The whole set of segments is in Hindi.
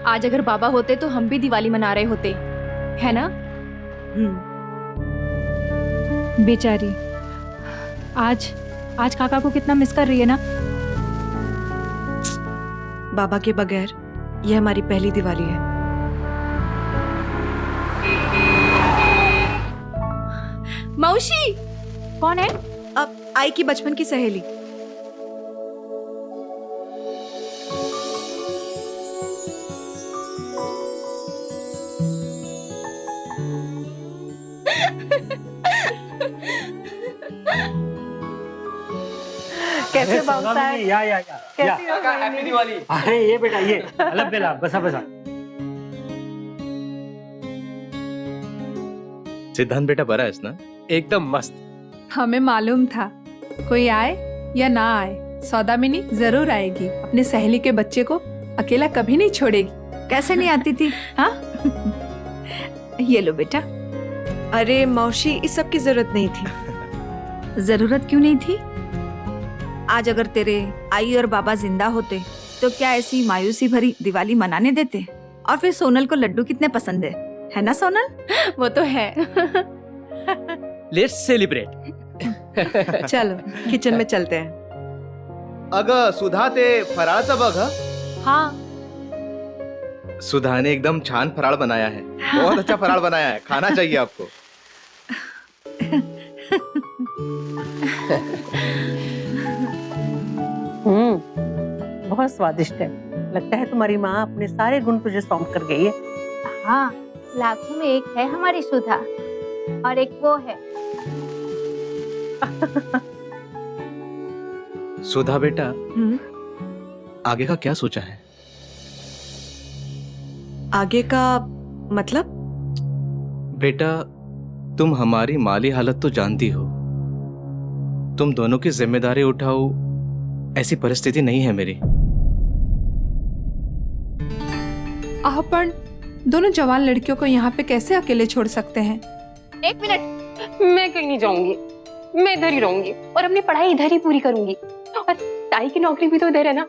आज अगर बाबा होते तो हम भी दिवाली मना रहे होते, है ना? बेचारी आज आज काका को कितना मिस कर रही है ना। बाबा के बगैर यह हमारी पहली दिवाली है। मौसी कौन है? अब आई की बचपन की सहेली। कैसे बाबू साहब? या कैसी हो हैप्पी बहनी? दिवाली। अरे ये बेटा ये अलग बेला बसा बसा। सिद्धांत बेटा बरा आहेस ना? एकदम मस्त। हमें मालूम था कोई आए या ना आए, सौदामिनी जरूर आएगी। अपने सहेली के बच्चे को अकेला कभी नहीं छोड़ेगी। कैसे नहीं आती थी? हाँ ये लो बेटा। अरे मौसी, इस सब की जरूरत नहीं थी। जरूरत क्यों नहीं थी? आज अगर तेरे आई और बाबा जिंदा होते तो क्या ऐसी मायूसी भरी दिवाली मनाने देते? और फिर सोनल को लड्डू कितने पसंद है ना सोनल? वो तो है। Let's celebrate. चलो किचन में चलते हैं। अगं सुधा, ते फराळाचं बघ हं. हाँ, सुधा ने एकदम छान फराळ बनाया है। बहुत अच्छा फराळ बनाया है, खाना चाहिए आपको। बहुत स्वादिष्ट है। लगता है तुम्हारी माँ अपने सारे गुण तुझे सौंप कर गई है। हाँ, लाखों में एक है हमारी सुधा और एक वो है। सुधा बेटा, आगे का क्या सोचा है? आगे का मतलब? बेटा, तुम हमारी माली हालत तो जानती हो। तुम दोनों की जिम्मेदारी उठाओ ऐसी परिस्थिति नहीं है मेरी। अपन दोनों जवान लड़कियों को यहाँ पे कैसे अकेले छोड़ सकते हैं? एक मिनट। मैं कहीं नहीं जाऊंगी, मैं इधर ही रहूंगी और अपनी पढ़ाई इधर ही पूरी करूंगी। और ताई की नौकरी भी तो इधर है ना,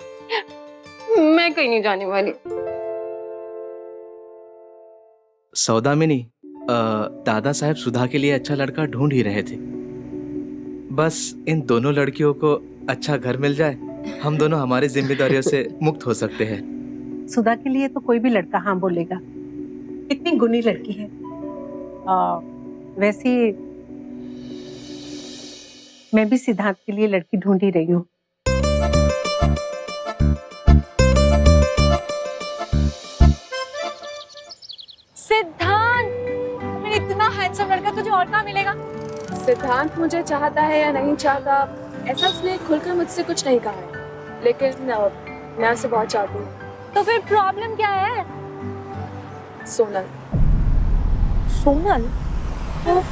मैं कहीं नहीं जाने वाली। सौदामिनी, दादा साहब सुधा के लिए अच्छा लड़का ढूंढ ही रहे थे। बस इन दोनों लड़कियों को अच्छा घर मिल जाए, हम दोनों हमारी जिम्मेदारियों से मुक्त हो सकते हैं। सुधा के लिए तो कोई भी लड़का हाँ बोलेगा। कितनी गुणी लड़की है। वैसे मैं भी सिद्धांत के लिए लड़की ढूंढ ही रही हूँ। सिद्धांत, इतना हैंडसम लड़का तुझे और कहाँ मिलेगा? सिद्धांत मुझे चाहता है या नहीं चाहता, ऐसा उसने खुलकर मुझसे कुछ नहीं कहा है, लेकिन मैं उसे बहुत चाहती हूँ। तो फिर प्रॉब्लम क्या है? सोनल। सोनल? तो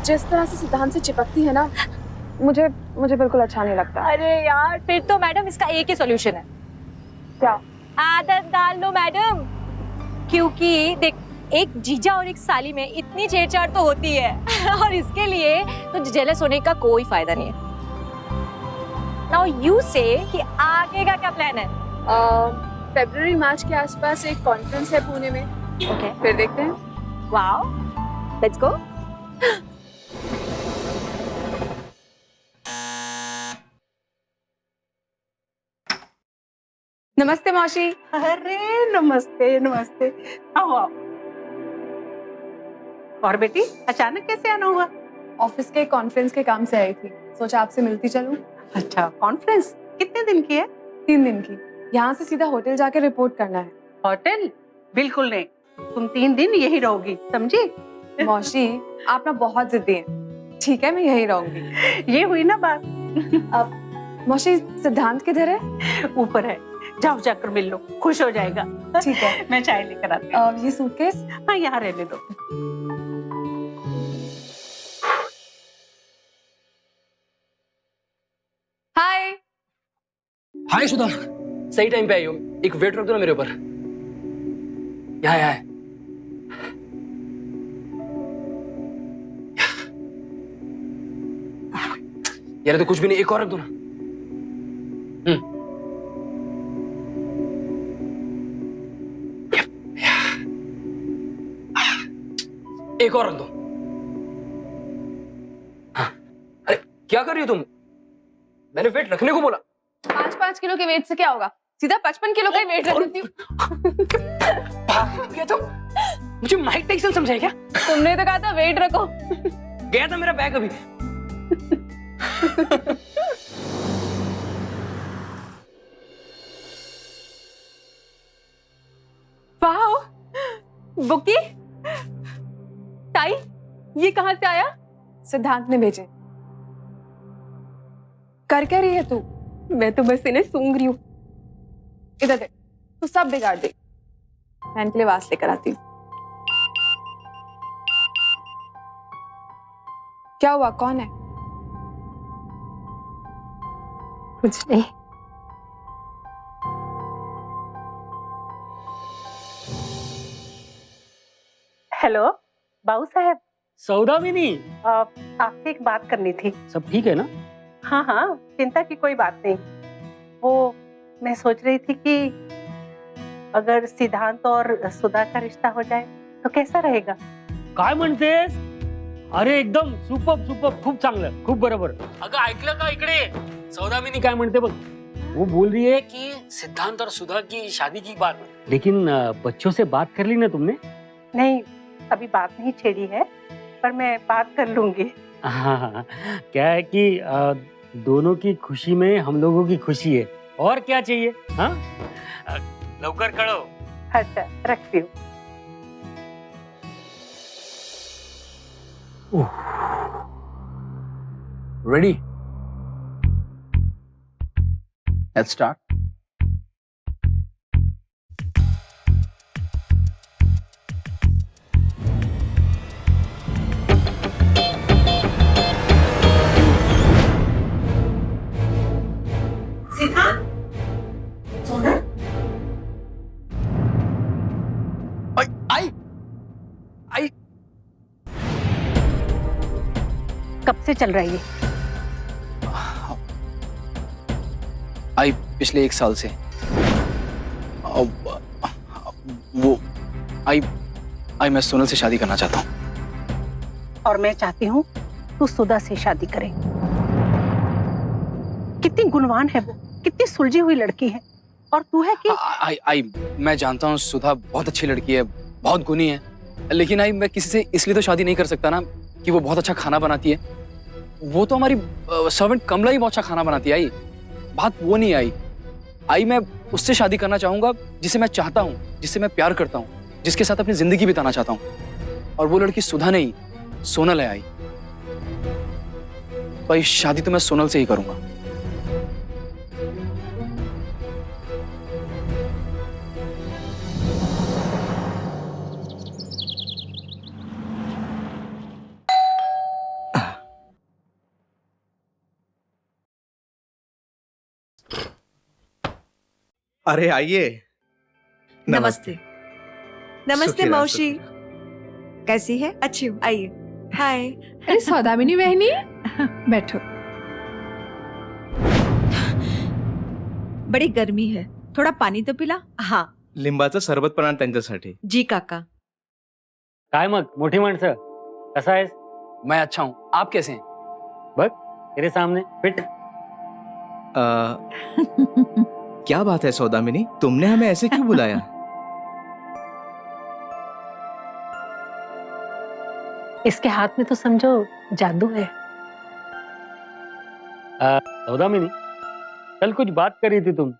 जिस तरह से सिद्धांत से चिपकती है ना, मुझे बिल्कुल अच्छा नहीं लगता। अरे यार, फिर तो मैडम इसका एक ही सॉल्यूशन है। क्या? आदत डाल लो मैडम। क्योंकि देख, एक जीजा और एक साली में इतनी छेड़छाड़ तो होती है और इसके लिए तो जेलस होने का कोई फायदा नहीं है। नाउ यू से कि आगे का क्या प्लान है? फरवरी मार्च के आसपास एक कॉन्फ्रेंस है पुणे में। ओके, फिर देखते हैं। Wow, let's go. नमस्ते मौसी। अरे नमस्ते नमस्ते, आओ आओ। और बेटी, अचानक कैसे आना हुआ? ऑफिस के कॉन्फ्रेंस के काम से आई थी, सोचा आपसे मिलती चलूं। अच्छा, कॉन्फ्रेंस कितने दिन की है? 3 दिन की। यहाँ से सीधा होटल जाके रिपोर्ट करना है। होटल? बिल्कुल नहीं, तुम 3 दिन यही रहोगी, समझी? मौसी, आप ना बहुत जिद्दी हैं। ठीक है, मैं यही रहूंगी। ये हुई ना बात। अब मौसी, सिद्धांत किधर है? ऊपर है, जाओ जाकर मिल लो, खुश हो जाएगा। ठीक है, मैं चाय लेकर आती हूँ। ये सूटकेस? हाँ, यहाँ रहने दो। हाय। हाय सुधा, सही टाइम पे आई हो। एक वेट रख दो ना मेरे ऊपर। यहाँ यहाँ है। यार तो कुछ भी नहीं, एक और रख दो ना। एक और रख दो। हाँ। अरे क्या कर रही हो तुम? मैंने वेट रखने को बोला। 5-5 किलो के वेट से क्या होगा? सीधा 55 किलो का ही वेट रख देती हूँ। क्या तुम मुझे माइक टाइसन समझाए क्या? तुमने तो कहा था वेट रखो। गया था मेरा बैग अभी। वाओ, बुकी, ताई, ये कहाँ से आया? सिद्धांत ने भेजे। कर क्या रही है तू? मैं तो बस इन्हें सूंघ रही हूँ। इधर देख, तू सब बिगाड़ दे। मैं इनके लिए वास लेकर आती हूँ। क्या हुआ? कौन है? कुछ नहीं। हेलो बाबू साहब, सौदामिनी, आपसे एक बात करनी थी। सब ठीक है ना? हाँ हाँ, चिंता की कोई बात नहीं। वो मैं सोच रही थी कि अगर सिद्धांत और सुधा का रिश्ता हो जाए तो कैसा रहेगा? काय म्हणतेस? अरे एकदम सुपर सुपर, खूप चांगलं, खूप बरोबर. अगं ऐकलं का इकडे? सौदामिनी काय म्हणते बघ. वो बोल रही है कि सिद्धांत और सुधा की शादी की बात, लेकिन बच्चों से बात कर ली ना तुमने? नहीं, अभी बात नहीं छेड़ी है, पर मैं बात कर लूंगी। हाँ, क्या है कि दोनों की खुशी में हम लोगों की खुशी है, और क्या चाहिए? हाँ, लवकर करो. अच्छा, रखती हूँ। Ready? Let's start. आई कब से चल रहा है ये? आई पिछले 1 साल से। वो आई मैं सोनल से शादी करना चाहता हूँ। और मैं चाहती हूँ तू सुधा से शादी करे। कितनी गुणवान है वो, कितनी सुलझी हुई लड़की है, और तू है कि आई मैं जानता हूँ सुधा बहुत अच्छी लड़की है, बहुत गुणी है, लेकिन आई मैं किसी से इसलिए तो शादी नहीं कर सकता ना कि वो बहुत अच्छा खाना बनाती है। वो तो हमारी सर्वेंट कमला ही बहुत अच्छा खाना बनाती है। आई बात वो नहीं आई मैं उससे शादी करना चाहूंगा जिसे मैं चाहता हूँ, जिससे मैं प्यार करता हूँ, जिसके साथ अपनी जिंदगी बिताना चाहता हूँ। और वो लड़की सुधा नहीं, सोनल है। आई भाई शादी तो मैं सोनल से ही करूंगा। अरे आइए। नमस्ते। नमस्ते सुखी रहो, मौसी। सुखी कैसी है? अच्छी हूँ, आइए। हाय। अरे सौदामिनी बहनी, बैठो। बड़ी गर्मी है, थोड़ा पानी तो पिला। हाँ लिंबाचं सरबत पण आण त्यांच्यासाठी. जी काका। काय मग मोठी माणसं, कसा आहेस? मैं अच्छा हूँ, आप कैसे हैं? बघ तेरे सामने फिट. क्या बात है सौदामिनी, तुमने हमें ऐसे क्यों बुलाया? इसके हाथ में तो समझो जादू है। सौदामिनी, कल कुछ बात कर रही थी तुम.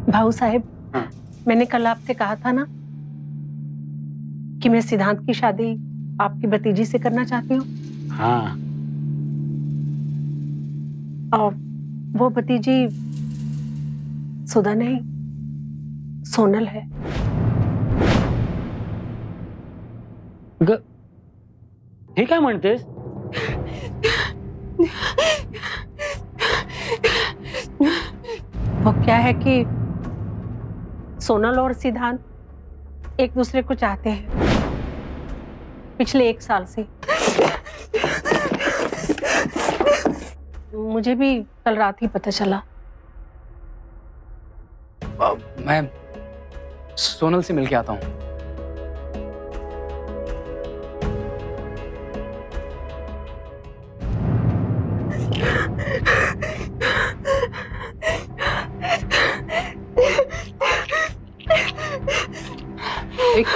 भाऊ साहब, मैंने कल आपसे कहा था ना कि मैं सिद्धांत की शादी आपकी भतीजी से करना चाहती हूँ। हाँ, और वो भतीजी सुधा नहीं, सोनल है। हे काय म्हणतेस? वो क्या है कि सोनल और सिद्धांत एक दूसरे को चाहते हैं पिछले 1 साल से। मुझे भी कल रात ही पता चला। मैं सोनल से मिलके आता हूँ।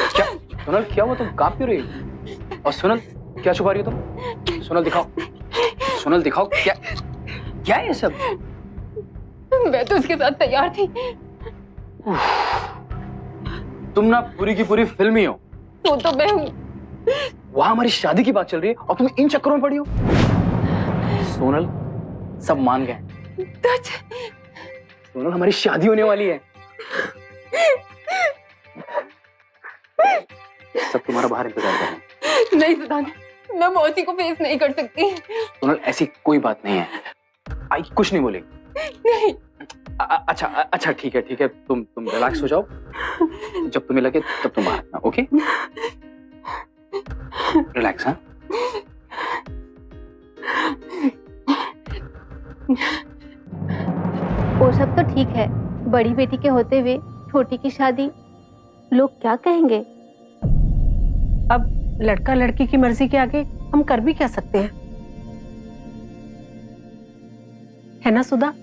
क्या सोनल, क्या हुआ? तुम कांप क्यों रही हो? और सोनल, क्या छुपा रही हो तुम? सोनल दिखाओ, सोनल दिखाओ, क्या क्या है ये सब? मैं तो उसके साथ तैयार थी। तुम ना पूरी की पूरी फिल्म ही हो। वो तो मैं हूँ। वहां हमारी शादी की बात चल रही है और तुम इन चक्करों में पड़ी हो। सोनल, सब मान गए। सोनल, हमारी शादी होने वाली है। सब तुम्हारा बाहर इंतजार कर रहे हैं। नहीं सिद्धांत, मैं मौसी को फेस नहीं कर सकती। सोनल, ऐसी कोई बात नहीं है। आई कुछ नहीं बोलेगी। नहीं। अच्छा अच्छा, ठीक है, तुम रिलैक्स हो जाओ। जब तुम्हें लगे तब तुम बाहर आना, ओके? रिलैक्स। हाँ, वो सब तो ठीक है, बड़ी बेटी के होते हुए छोटी की शादी, लोग क्या कहेंगे? अब लड़का लड़की की मर्जी के आगे हम कर भी क्या सकते हैं, है ना सुधा?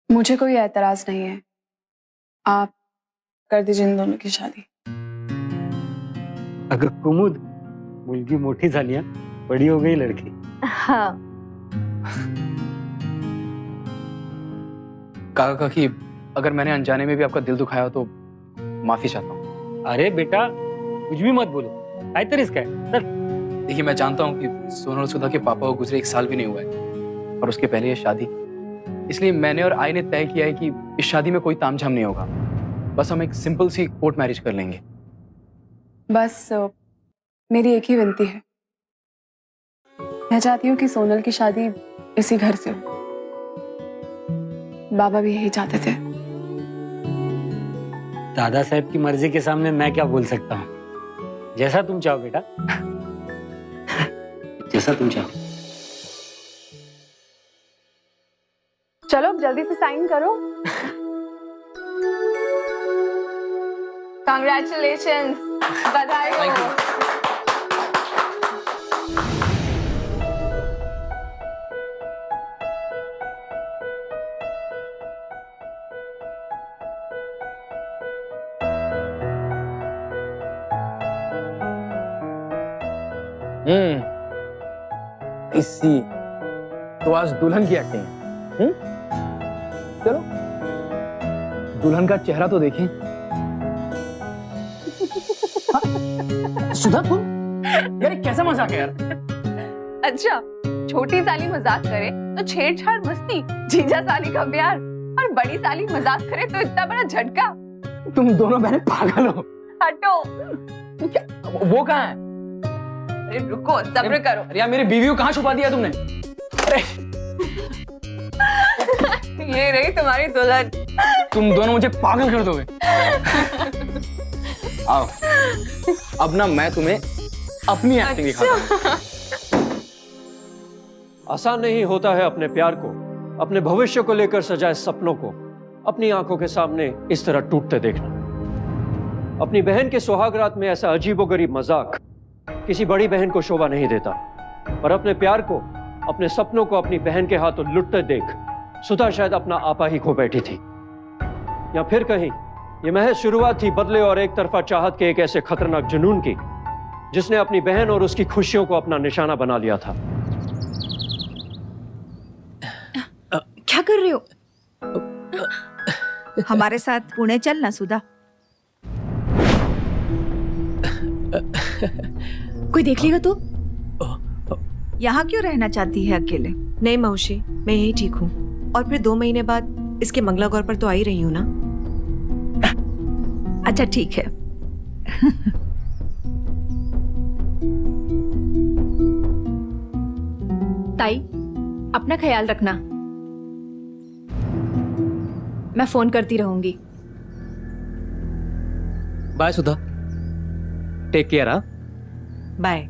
मुझे कोई एतराज नहीं है, आप कर दीजिए इन दोनों की शादी। अगं कुमुद, मुलगी मोठी झाली है, बड़ी हो गई लड़की। हाँ। काकी, अगर मैंने अनजाने में भी आपका दिल दुखाया हो तो माफी चाहता हूँ। अरे बेटा, कुछ भी मत बोलो, काहीतरीच काय। चल। देखिए, मैं जानता हूँ कि सोनल और सुधा के पापा को गुजरे 1 साल भी नहीं हुआ है और उसके पहले ये शादी, इसलिए मैंने और आई ने तय किया है कि इस शादी में कोई तामझाम नहीं होगा। बस हम एक सिंपल सी कोर्ट मैरिज कर लेंगे। बस मेरी एक ही विनती है, मैं चाहती हूँ कि सोनल की शादी इसी घर से हो। बाबा भी यही चाहते थे। दादा साहब की मर्जी के सामने मैं क्या बोल सकता हूँ? जैसा तुम चाहो बेटा, जैसा तुम चाहो। चलो अब जल्दी से साइन करो। कांग्रेचुलेशंस, बधाई हो। इसी तो आज दुल्हन की एक्टिंग है। चलो दुल्हन का चेहरा तो देखें। सुधा, तुम यार कैसा मजाक है यार? अच्छा, छोटी साली मजाक करे तो छेड़छाड़ मस्ती, जीजा साली का प्यार, और बड़ी साली मजाक करे तो इतना बड़ा झटका। तुम दोनों बहनें पागल हो। हटो। वो कहाँ है? अरे रुको, सब्र करो। अरे यार, मेरी बीवी को कहाँ छुपा दिया तुमने? अरे ये रही तुम्हारी दुल्हन। तुम दोनों मुझे पागल कर दोगे। आओ, अब ना मैं तुम्हें अपनी एक्टिंग दिखाता हूँ। आसान नहीं होता है अपने प्यार को, अपने भविष्य को लेकर सजाए सपनों को अपनी आंखों के सामने इस तरह टूटते देखना। अपनी बहन के सुहागरात में ऐसा अजीबोगरीब मजाक किसी बड़ी बहन को शोभा नहीं देता, और अपने प्यार को, अपने सपनों को अपनी बहन के हाथों लुटते देख सुधा शायद अपना आपा ही खो बैठी थी, या फिर कहीं ये महज शुरुआत थी बदले और एक तरफा चाहत के एक ऐसे खतरनाक जुनून की जिसने अपनी बहन और उसकी खुशियों को अपना निशाना बना लिया था। क्या कर रहे हो? हमारे साथ पुणे चलना सुधा। कोई देख लेगा तो? यहाँ क्यों रहना चाहती है अकेले? नहीं मौसी, मैं यही ठीक हूँ, और फिर 2 महीने बाद इसके मंगला गौर पर तो आ ही रही हूँ ना। अच्छा ठीक है। ताई, अपना ख्याल रखना। मैं फोन करती रहूंगी। बाय सुधा, टेक केयर। हाँ, बाय।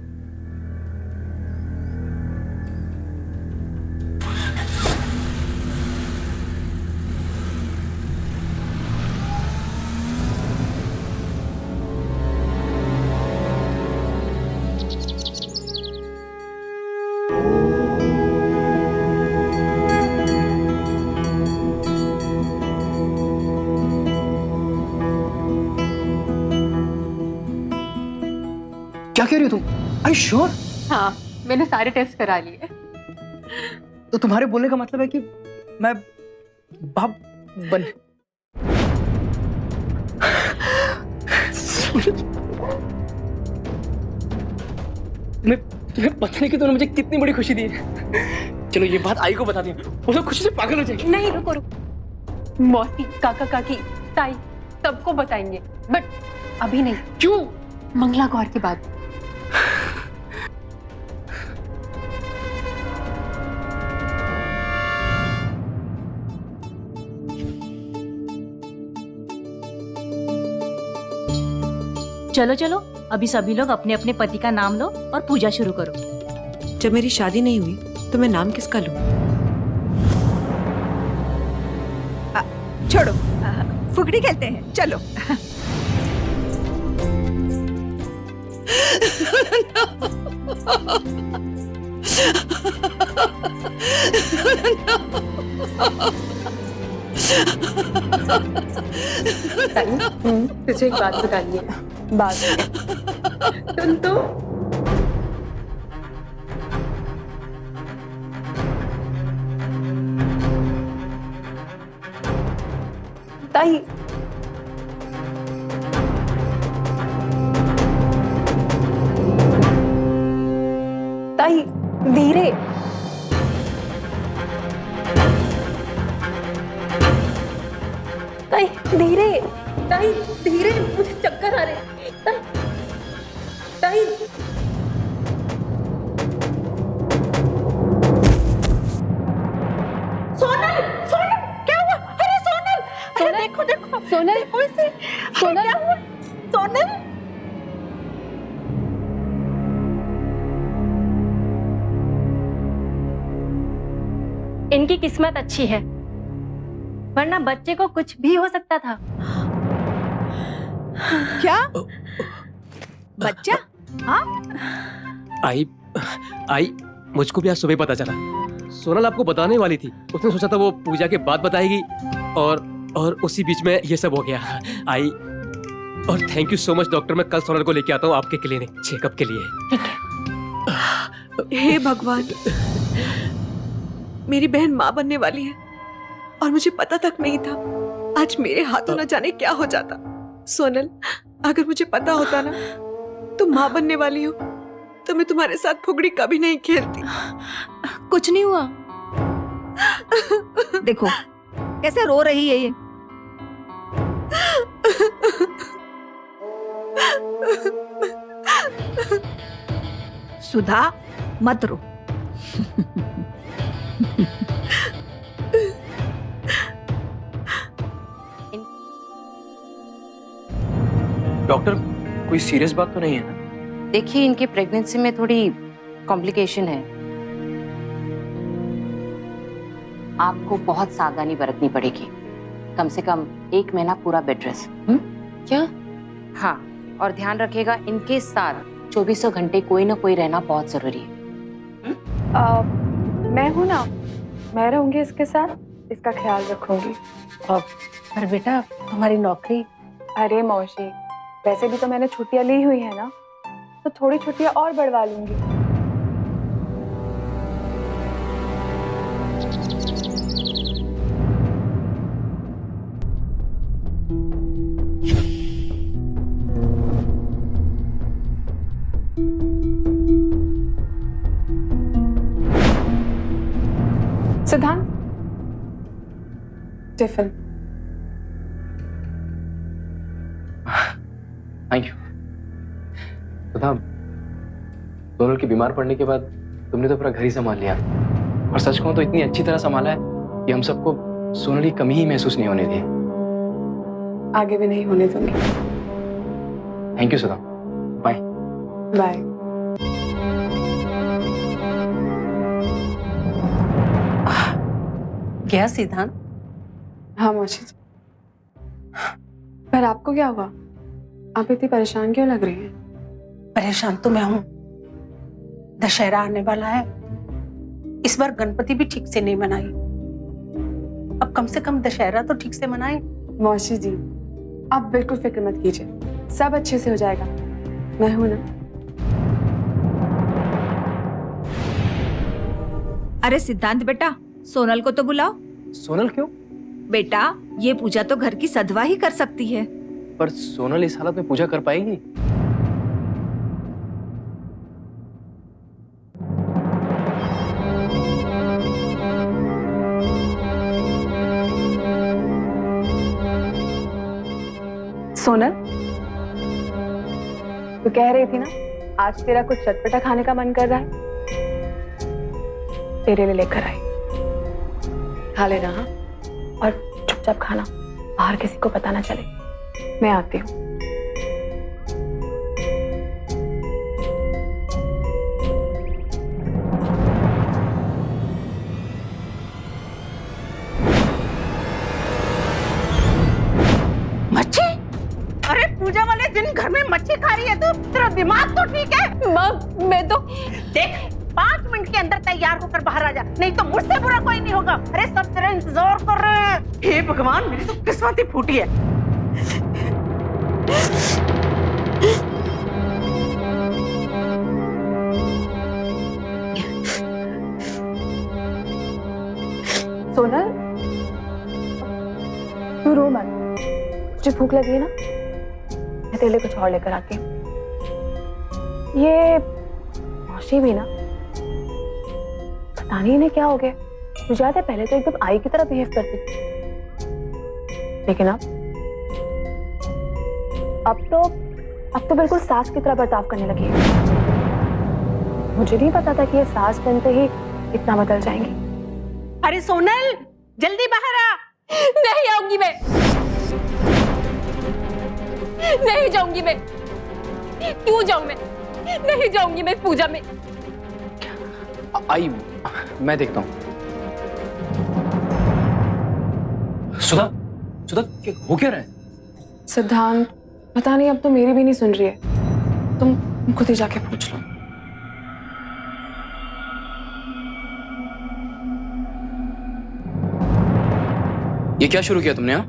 क्या कह रही हो तुम? I sure? हाँ, मैंने सारे टेस्ट करा लिए। तो तुम्हारे बोलने का मतलब है कि मैं बाप बन मैं तुम्हें पता नहीं कि तुमने मुझे कितनी बड़ी खुशी दी है। चलो ये बात आई को बता दिया, वो लोग खुशी से पागल हो जाएंगे। नहीं, रुको रुको, मौसी, काका काकी, ताई सबको बताएंगे, बट अभी नहीं। क्यों? मंगला गौर के बाद। चलो चलो, अभी सभी लोग अपने अपने पति का नाम लो और पूजा शुरू करो। जब मेरी शादी नहीं हुई तो मैं नाम किसका लूं? छोड़ो, फुगड़ी खेलते हैं, चलो। तुझे एक बात बतानी है। बात सुन तो। ताई, ताई धीरे। ताई धीरे, ताई धीरे, मुझे चक्कर आ रहे। ताई, ताई। सोनल, सोनल, क्या हुआ? अरे सोनल, सोनल, देखो देखो, सोनल, देखो इसे, सोनल, क्या हुआ? सोनल। इनकी किस्मत अच्छी है, वरना बच्चे को कुछ भी हो सकता था। क्या बच्चा? हाँ, आई मुझको भी आज सुबह पता चला। सोनल आपको बताने वाली थी, उसने सोचा था वो पूजा के बाद बताएगी, और उसी बीच में ये सब हो गया। आई, और thank you so much doctor. मैं कल सोनल को लेके आता हूँ आपके क्लिनिक चेकअप के लिए। हे भगवान, मेरी बहन माँ बनने वाली है और मुझे पता तक नहीं था। आज मेरे हाथों न जाने क्या हो जाता। सोनल, अगर मुझे पता होता ना तुम माँ बनने वाली हो तो मैं तुम्हारे साथ फुगड़ी कभी नहीं खेलती। कुछ नहीं हुआ। देखो कैसे रो रही है ये। सुधा, मत रो। डॉक्टर, कोई सीरियस बात तो नहीं है ना? देखिए, इनकी प्रेगनेंसी में थोड़ी कॉम्प्लिकेशन है, आपको बहुत सावधानी बरतनी पड़ेगी। कम से कम 1 महीना पूरा बेड रेस्ट। क्या? हाँ, और ध्यान रखिएगा, इनके साथ 24 घंटे कोई ना कोई रहना बहुत जरूरी है। मैं हूँ ना, मैं रहूंगी इसके साथ, इसका ख्याल रखूंगी। पर बेटा, तुम्हारी नौकरी? अरे मौसी, वैसे भी तो मैंने छुट्टियां ली हुई है ना, तो थोड़ी छुट्टियां और बढ़वा लूंगी। Siddhant, tiffin. Thank you. Sudha, Sonal के बीमार पड़ने के बाद तुमने तो पूरा घर ही संभाल लिया, और सच कहूं तो इतनी अच्छी तरह संभाला है कि हम सबको सोनल की कमी ही महसूस नहीं होने दी। आगे भी नहीं होने दूंगी। Thank you Sudha. Bye. Bye. क्या सिद्धांत? हाँ मौसी जी। पर आपको क्या हुआ? आप इतनी परेशान क्यों लग रही हैं? परेशान तो मैं हूं। दशहरा आने वाला है, इस बार गणपति भी ठीक से नहीं मनाई। अब कम से कम दशहरा तो ठीक से मनाए। मौसी जी आप बिल्कुल फिक्र मत कीजिए, सब अच्छे से हो जाएगा। मैं हूं ना। अरे सिद्धांत बेटा, सोनल को तो बुलाओ। सोनल क्यों? बेटा ये पूजा तो घर की सधवा ही कर सकती है। पर सोनल इस हालत में पूजा कर पाएगी? सोनल तू कह रही थी ना आज तेरा कुछ चटपटा खाने का मन कर रहा है, तेरे लिए लेकर आई। खा लेना हाँ, और चुपचाप खाना, बाहर किसी को पता ना चले। मैं आती हूँ। मच्छी? अरे पूजा वाले दिन घर में मच्छी खा रही है तो तेरा दिमाग तो ठीक है? माँ मैं तो देख 5 मिनट के अंदर तैयार होकर बाहर आ जा, नहीं तो मुझसे बुरा कोई नहीं होगा। अरे सब तेरा इंतजार कर रहे हैं। हे भगवान, मेरी तो किस्मत ही फूटी है। सोनल तू रो मत, मुझे भूख लगी है ना, मैं तेरे लिए कुछ और लेकर आती हूँ। ये मौसी भी ना, पता नहीं इन्हें क्या हो गया। मुझे याद है पहले तो एकदम आई की तरह बिहेव करती थी, लेकिन अब तो बिल्कुल सास की तरह बर्ताव करने लगी है। मुझे नहीं पता था कि ये सास बनते ही इतना बदल जाएंगी। अरे सोनल जल्दी बाहर आ। नहीं आऊंगी मैं, नहीं जाऊंगी मैं। क्यों जाऊं मैं? नहीं जाऊंगी मैं इस पूजा में। आई मैं देखता हूँ। सुधा, सुधा हो क्या रहा है? सिद्धांत पता नहीं, अब तो मेरी भी नहीं सुन रही है। तुम खुद ही जाके पूछ लो। ये क्या शुरू किया तुमने? हाँ,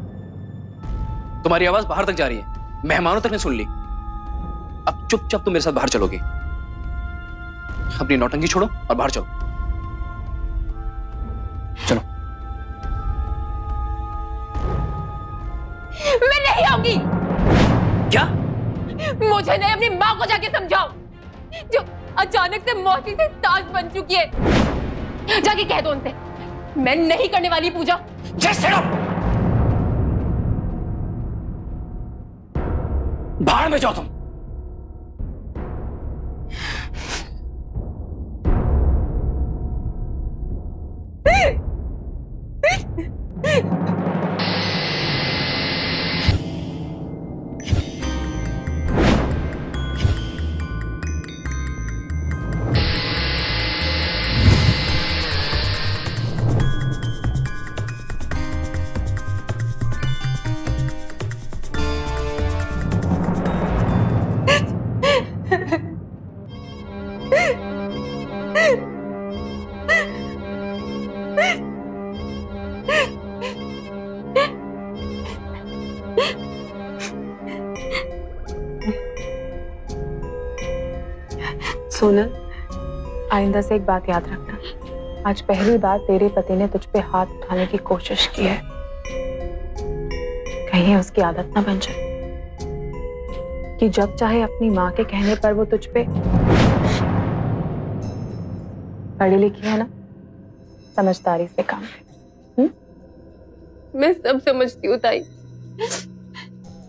तुम्हारी आवाज बाहर तक जा रही है, मेहमानों तक ने सुन ली। अब चुपचाप तुम मेरे साथ बाहर चलोगे। अपनी नौटंकी छोड़ो और बाहर चलो। चलो। मैं नहीं आऊंगी। क्या? मुझे नहीं, अपनी माँ को जाके समझाओ, जो अचानक से मौसी से सास बन चुकी है। जाके कह दो उनसे मैं नहीं करने वाली पूजा। Just shut up! बाहर में जाओ तुम। सोनल आइंदा से एक बात याद रखना, आज पहली बार तेरे पति ने तुझ पे हाथ उठाने की कोशिश की है, कहीं उसकी आदत ना बन जाए कि जब चाहे अपनी माँ के कहने पर वो तुझ पे। पढ़ी लिखी है ना, समझदारी से काम ले। मैं सब समझती हूँ ताई,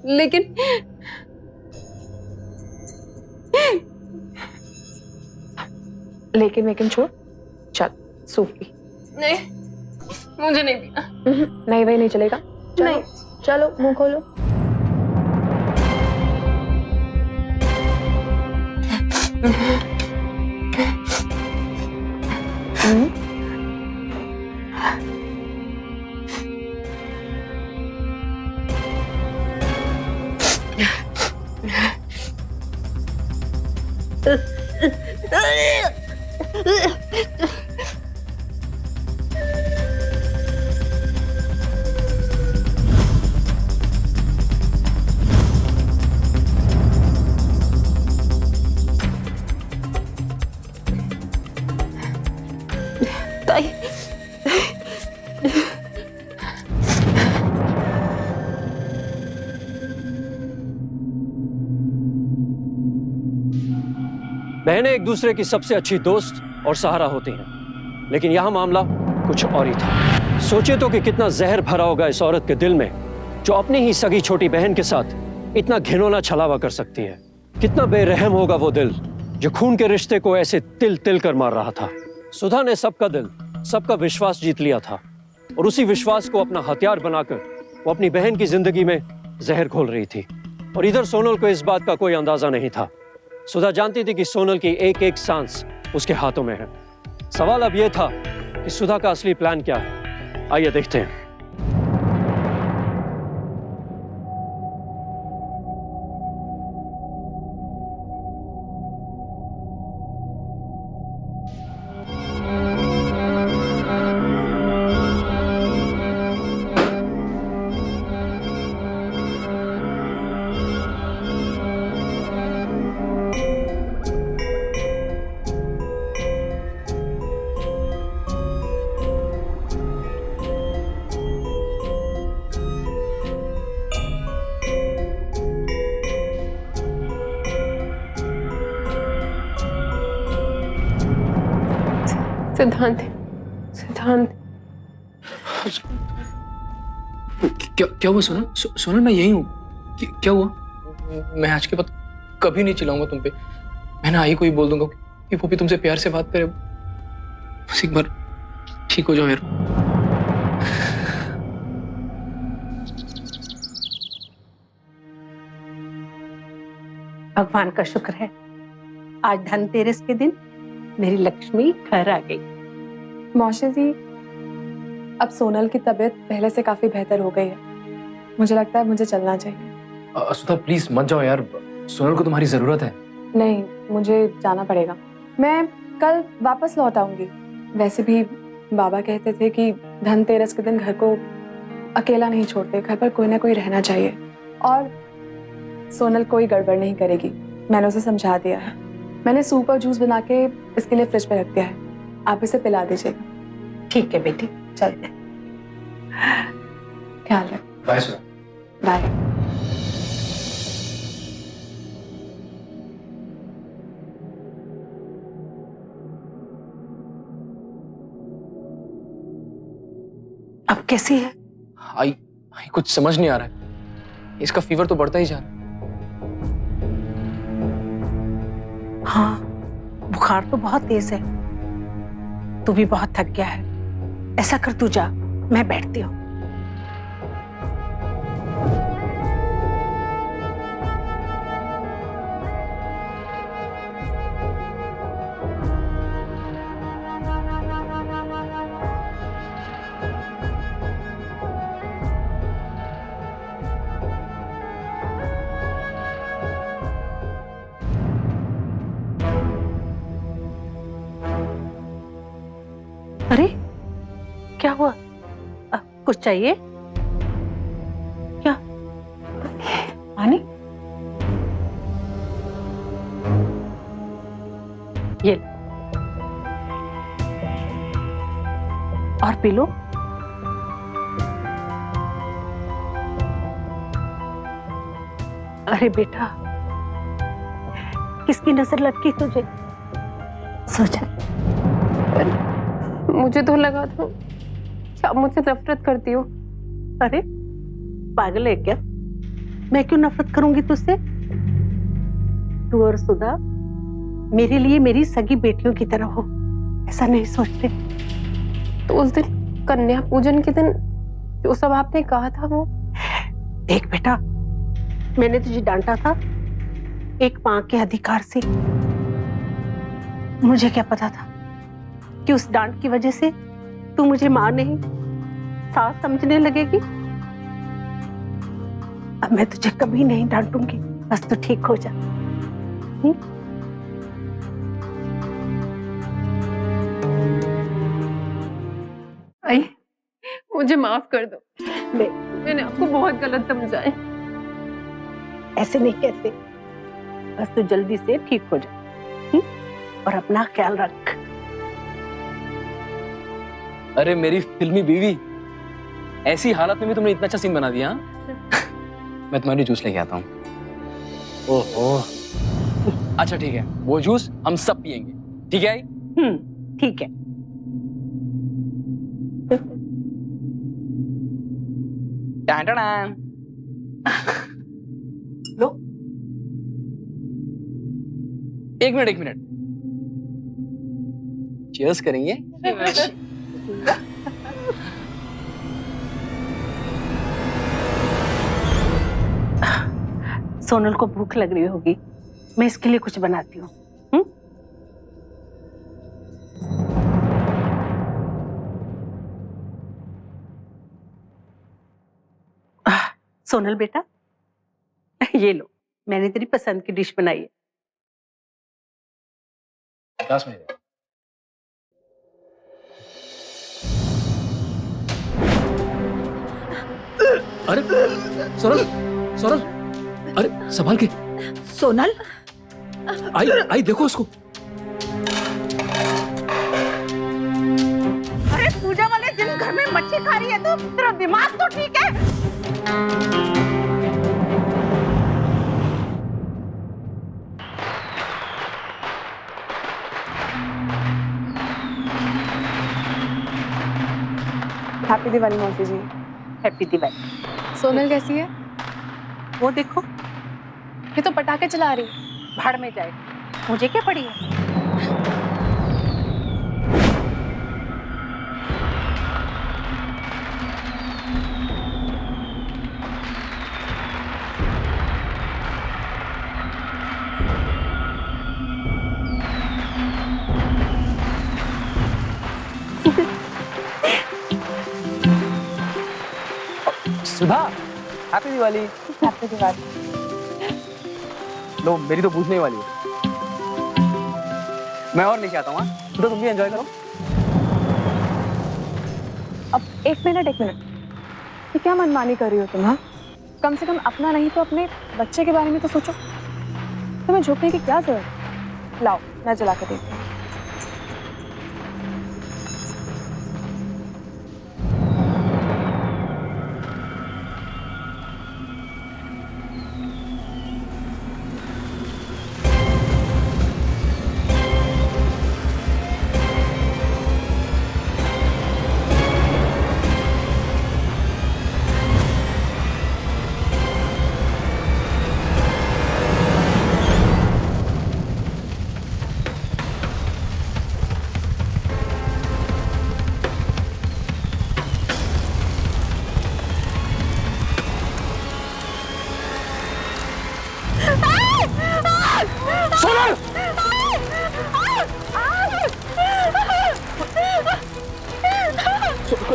लेकिन लेकिन छोड़, चल सूप पी। नहीं मुझे नहीं पीना। नहीं भाई नहीं चलेगा। चलो चलो मुंह खोलो। बहनें एक दूसरे की सबसे अच्छी दोस्त और सहारा होती हैं, लेकिन यह मामला कुछ और ही था। सोचे तो कि कितना जहर भरा होगा इस औरत के दिल में जो अपनी ही सगी छोटी बहन के साथ इतना घिनौना छलावा कर सकती है। कितना बेरहम होगा वो दिल जो खून के रिश्ते को ऐसे तिल तिल कर मार रहा था। सुधा ने सबका दिल, सबका विश्वास जीत लिया था और उसी विश्वास को अपना हथियार बनाकर वो अपनी बहन की जिंदगी में जहर घोल रही थी। और इधर सोनल को इस बात का कोई अंदाजा नहीं था। सुधा जानती थी कि सोनल की एक एक सांस उसके हाथों में है। सवाल अब यह था कि सुधा का असली प्लान क्या है। आइए देखते हैं। सिद्धांत सिद्धांत क्या हुआ सोनल? सोनल मैं यही हूँ। क्या हुआ? मैं आज के बाद कभी नहीं चिल्लाऊंगा तुम पे। मैं ना आई को ही बोल दूंगा कि वो भी तुमसे प्यार से बात करे। बस एक बार ठीक हो जाओ यार। भगवान का शुक्र है, आज धनतेरस के दिन मेरी लक्ष्मी घर आ गई। मौसी जी, अब सोनल की तबीयत पहले से काफी बेहतर हो गई है। मुझे लगता है मुझे चलना चाहिए। सुधा प्लीज मत जाओ यार, सोनल को तुम्हारी जरूरत है। नहीं, मुझे जाना पड़ेगा। मैं कल वापस लौट आऊंगी। वैसे भी बाबा कहते थे कि धनतेरस के दिन घर को अकेला नहीं छोड़ते, घर पर कोई ना कोई रहना चाहिए। और सोनल कोई गड़बड़ नहीं करेगी, मैंने उसे समझा दिया है। मैंने सूप और जूस बना के इसके लिए फ्रिज पे रख दिया है, आप इसे पिला दीजिएगा। ठीक है बेटी, चलते। ख्याल रख। बाय सुधा। बाय। अब कैसी है? आई कुछ समझ नहीं आ रहा है। इसका फीवर तो बढ़ता ही जा रहा है। हाँ, बुखार तो बहुत तेज है। तू भी बहुत थक गया है। ऐसा कर, तू जा, मैं बैठती हूँ। अरे क्या हुआ? कुछ चाहिए क्या? पानी? ये और पी लो। अरे बेटा, किसकी नजर लटकी तुझे? सोचा। मुझे तो लगा था कि आप मुझसे नफरत करती हो। अरे पागल है क्या? मैं क्यों नफरत करूंगी तुझसे? तू और सुधा मेरे लिए मेरी सगी बेटियों की तरह हो, ऐसा नहीं सोचते? तो उस दिन कन्या पूजन के दिन जो सब आपने कहा था वो। देख बेटा, मैंने तुझे डांटा था एक मां के अधिकार से। मुझे क्या पता था कि उस डांट की वजह से तू मुझे मां नहीं सास समझने लगेगी। अब मैं तुझे कभी नहीं डांटूंगी, बस तू ठीक हो जा। आई, मुझे माफ कर दो। मैंने आपको बहुत गलत समझा है। ऐसे नहीं कहते, बस तू जल्दी से ठीक हो जा। और अपना ख्याल रख। अरे मेरी फिल्मी बीवी, ऐसी हालत में भी तुमने इतना अच्छा सीन बना दिया। मैं तुम्हारे लिए जूस लेके आता हूँ। ओहो, अच्छा ठीक है, वो जूस हम सब पियेंगे, ठीक है आई? ठीक है। टान लो। एक मिनट, चीयर्स करेंगे। सोनल को भूख लग रही होगी, मैं इसके लिए कुछ बनाती हूँ। सोनल बेटा, ये लो, मैंने तेरी पसंद की डिश बनाई है। 10 मिनट। अरे सोनल, सोनल, अरे संभाल के। सोनल, आई देखो उसको। अरे पूजा वाले दिन घर में मच्छी खा रही है तो तेरा दिमाग तो ठीक है? हैप्पी दिवाली मौसी जी। हैप्पी दिवाली। सोनल कैसी है? वो देखो, ये तो पटाखे चला रही। भाड़ में जाए, मुझे क्या पड़ी है? सुधा, हैप्पी दिवाली। हैप्पी दिवाली। लो, मेरी तो पूछने वाली है। मैं और लेके आता हूँ। तो तुम भी एंजॉय करो। अब एक मिनट, ये क्या मनमानी कर रही हो तुम? हाँ, कम से कम अपना नहीं तो अपने बच्चे के बारे में तो सोचो। तुम्हें झुकने की क्या जरूरत है? लाओ, मैं जला कर देती हूँ।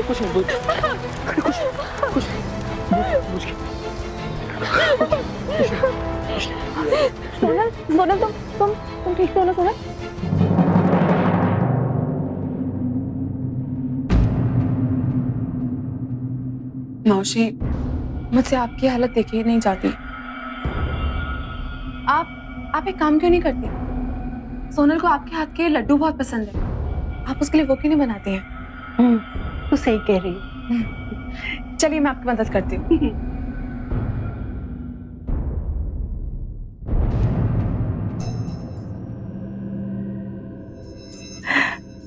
कुछ नहीं, सोनल, तुम ठीक से हो ना सोनल? मौसी, मुझसे आपकी हालत देखी ही नहीं जाती। आप एक काम क्यों नहीं करती? सोनल को आपके हाथ के लड्डू बहुत पसंद है, आप उसके लिए वो क्यों नहीं बनाती हैं? तू सही कह रही है। चलिए मैं आपकी मदद करती हूँ।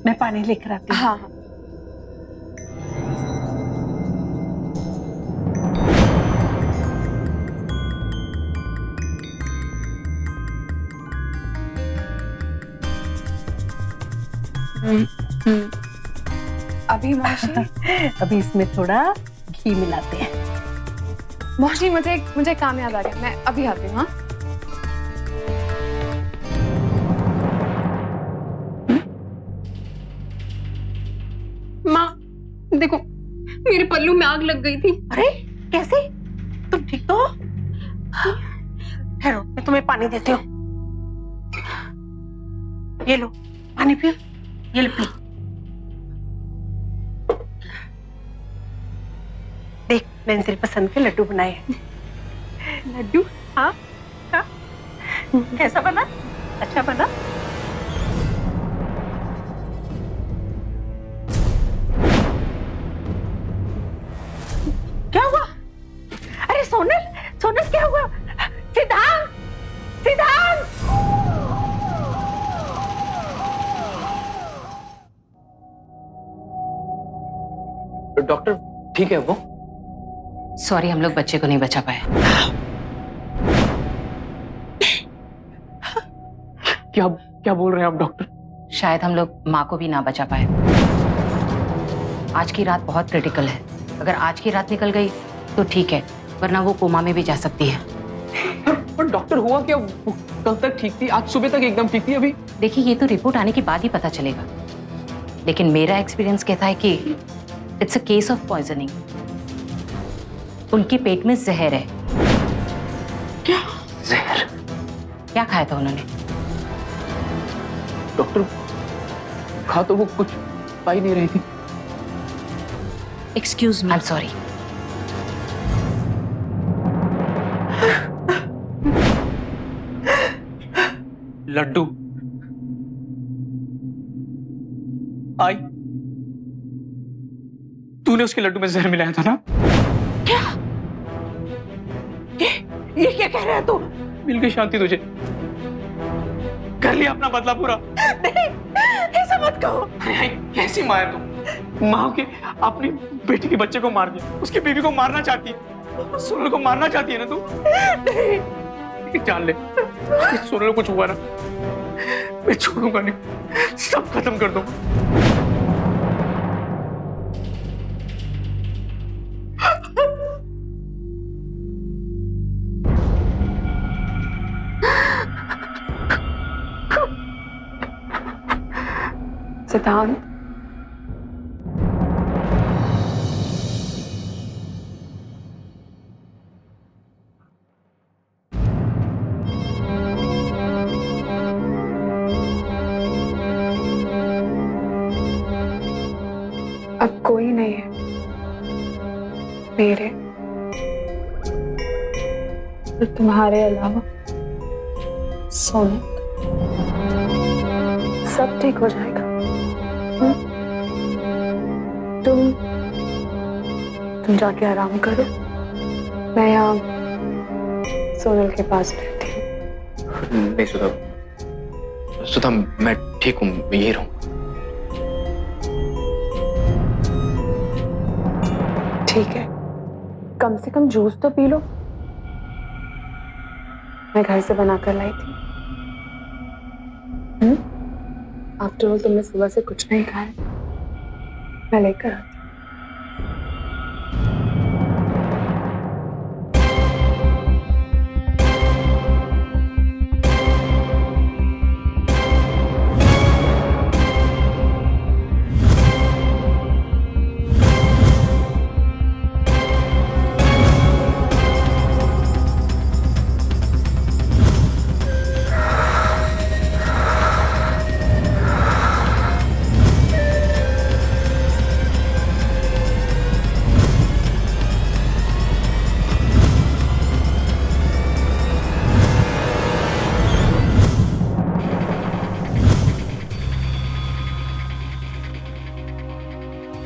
मैं पानी लेकर आती हूँ। हाँ। अभी मौसी अभी इसमें थोड़ा घी मिलाते हैं। मौसी मुझे काम याद आ गया, मैं अभी आती हूँ। हाँ माँ देखो मेरे पल्लू में आग लग गई थी। अरे कैसे? तुम ठीक तो हो? ठहरो मैं तुम्हें पानी देती हूँ। ये लो पानी पियो। ये लो पी। देख मैंने तेरी पसंद के लड्डू बनाए हैं। लड्डू? हाँ हाँ कैसा बना? अच्छा बना? क्या हुआ? अरे सोनल सोनल क्या हुआ? सिद्धांत सिद्धांत! डॉक्टर ठीक है वो? सॉरी हम लोग बच्चे को नहीं बचा पाए। क्या क्या बोल रहे हैं आप डॉक्टर? शायद हम लोग माँ को भी ना बचा पाए। आज की रात बहुत क्रिटिकल है। अगर आज की रात निकल गई तो ठीक है, वरना वो कोमा में भी जा सकती है। पर डॉक्टर हुआ क्या? कल तक ठीक थी, आज सुबह तक एकदम ठीक थी। अभी देखिए ये तो रिपोर्ट आने के बाद ही पता चलेगा, लेकिन मेरा एक्सपीरियंस कहता है कि it's a case of poisoning. उनके पेट में जहर है। क्या जहर? क्या खाया था उन्होंने? डॉक्टर खा तो वो कुछ पाई नहीं रही थी। Excuse me, I am sorry. Laddu आई, तूने उसके लड्डू में जहर मिलाया था ना? क्या? ये क्या कह रहा है तू? मिल गई शांति तुझे, कर लिया अपना बदला पूरा। नहीं ऐसा मत कहो। अरे कैसी माँ है तू? माँ के अपनी बेटी के बच्चे को मार दिया, उसकी बीवी को मारना चाहती है, सोनल को मारना चाहती है ना तू? नहीं जान ले, सोनल को कुछ हुआ ना मैं छोड़ूंगा नहीं, सब खत्म कर दूंगा। सिद्धांत अब कोई नहीं है मेरे तो तुम्हारे अलावा। सोनल सब ठीक हो जाएगा। तुम जाके आराम करो, मैं यहाँ सोनल के पास रहती हूँ। नहीं सुधा, सुधा मैं ठीक हूँ, मैं यही रहूँ। ठीक है, कम से कम जूस तो पी लो, मैं घर से बना कर लाई थी। आफ्टर ऑल तुमने सुबह से कुछ नहीं खाया, मैं लेकर आती।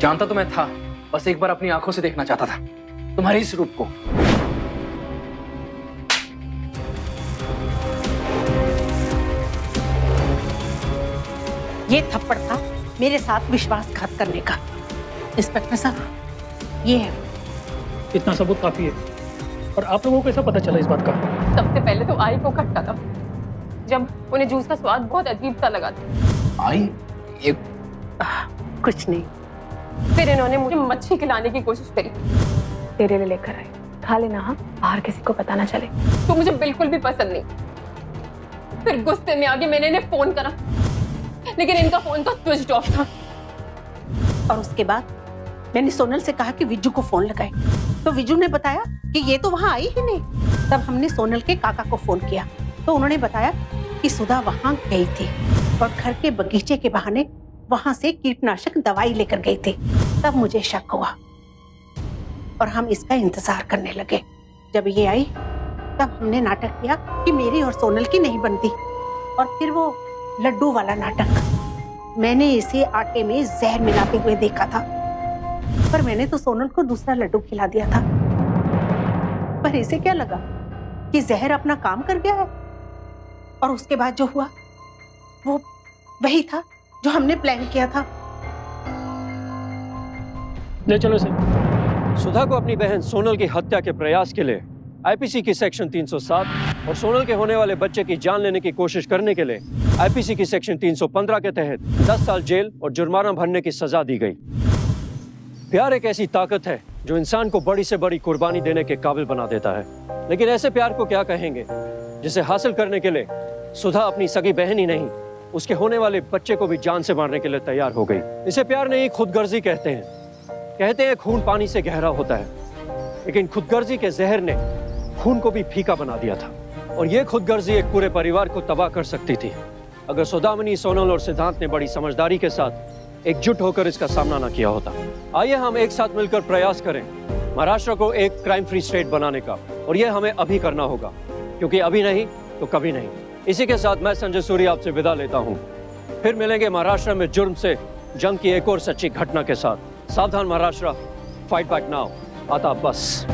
जानता तो मैं था, बस एक बार अपनी आंखों से देखना चाहता था तुम्हारे इस रूप को। ये थप्पड़ था मेरे साथ विश्वासघात करने का। इंस्पेक्टर साहब ये है। इतना सबूत काफी है। और आप लोगों को कैसा पता चला इस बात का? सबसे पहले तो आई को खट्टा था, जब उन्हें जूस का स्वाद बहुत अजीब सा लगा था। आई? ये कुछ नहीं, फिर इन्होंने मुझे मच्छी खिलाने की कोशिश करी। तेरे लिए लेकर आई, खा लेना। हाँ, बाहर किसी को पता ना चले। तो मुझे बिल्कुल भी पसंद नहीं। फिर गुस्से में आके मैंने इन्हें फोन करा, लेकिन इनका फोन तो स्विच ऑफ था। और उसके बाद मैंने सोनल से कहा कि विजू को फोन लगाए, तो विजू ने बताया कि ये तो वहां आई ही नहीं। तब हमने सोनल के काका को फोन किया, तो उन्होंने बताया कि सुधा वहां गई थी और घर के बगीचे के बहाने वहां से कीटनाशक दवाई लेकर गई थी। तब मुझे शक हुआ और हम इसका इंतजार करने लगे। जब ये आई तब हमने नाटक किया कि मेरी और सोनल की नहीं बनती, और फिर वो लड्डू वाला नाटक। मैंने इसे आटे में जहर मिलाते हुए देखा था, पर मैंने तो सोनल को दूसरा लड्डू खिला दिया था। पर इसे क्या लगा कि जहर अपना काम कर गया है, और उसके बाद जो हुआ वो वही था जो हमने प्लान किया था। ले चलो सर। सुधा को अपनी बहन सोनल की हत्या के प्रयास के लिए आईपीसी की सेक्शन 307 और सोनल के होने वाले बच्चे की जान लेने की कोशिश करने के लिए आईपीसी की सेक्शन 315 के तहत 10 साल जेल और जुर्माना भरने की सजा दी गई। प्यार एक ऐसी ताकत है जो इंसान को बड़ी से बड़ी कुर्बानी देने के काबिल बना देता है। लेकिन ऐसे प्यार को क्या कहेंगे जिसे हासिल करने के लिए सुधा अपनी सगी बहन ही नहीं, उसके होने वाले बच्चे को भी जान से मारने के लिए तैयार हो गई। इसे प्यार नहीं, खुदगर्जी कहते हैं। कहते हैं खून पानी से गहरा होता है, लेकिन खुदगर्जी के जहर ने खून को भी फीका बना दिया था, और यह खुदगर्जी एक पूरे परिवार को तबाह कर सकती थी अगर सौदामिनी, सोनल और सिद्धांत ने बड़ी समझदारी के साथ एकजुट होकर इसका सामना न किया होता। आइए हम एक साथ मिलकर प्रयास करें महाराष्ट्र को एक क्राइम फ्री स्टेट बनाने का, और यह हमें अभी करना होगा, क्योंकि अभी नहीं तो कभी नहीं। इसी के साथ मैं संजय सूरी आपसे विदा लेता हूं। फिर मिलेंगे महाराष्ट्र में जुर्म से जंग की एक और सच्ची घटना के साथ। सावधान महाराष्ट्र, फाइट बैक नाउ। आता बस।